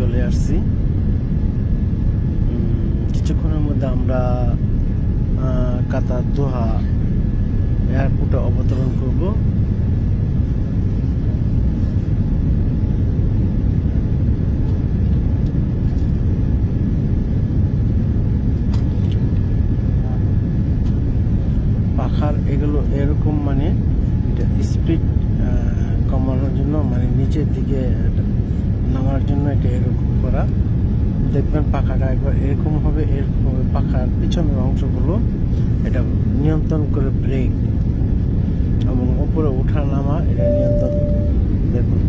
চলে আসছি। কিছুক্ষণের মধ্যে আমরা কাতার দোহা এয়ারপোর্টে অবতরণ করব। পাখার এগুলো এরকম মানে এটা স্পিড কমানোর জন্য, মানে নিচের দিকে নামার জন্য এটা এরকম করা। দেখবেন পাখাটা একবার এরকম হবে, পাখার পিছনের অংশগুলো এটা নিয়ন্ত্রণ করে ব্রেক এবং উপরে ওঠা নামা এটা নিয়ন্ত্রণ। দেখুন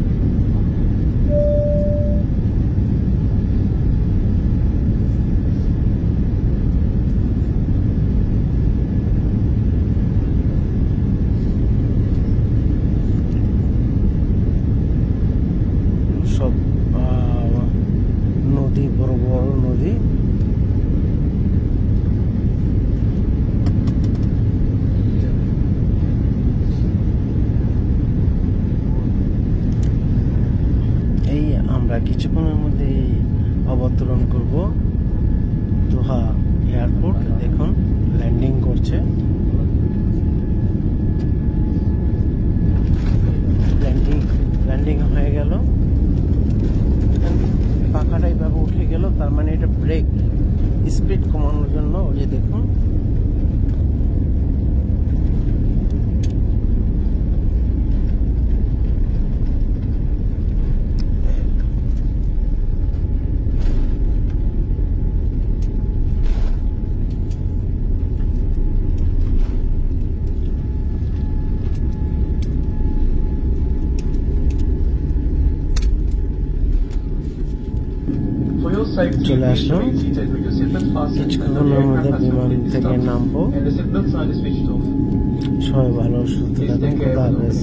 সব নদী, বড় বড় নদী। এই আমরা কিছুক্ষণের মধ্যে অবতরণ করব দোহা এয়ারপোর্ট। দেখুন ল্যান্ডিং করছে। ল্যান্ডিং হয়ে গেল, পাখাটা এইভাবে উঠে গেল, তার মানে এটা ব্রেক স্পিড কমানোর জন্য। ওই যে দেখুন চলে আসলো। কিছুক্ষণের মধ্যে বিমান থেকে নামবো। সবাই ভালো সুস্থ থাকুন। খোদা হাফেজ।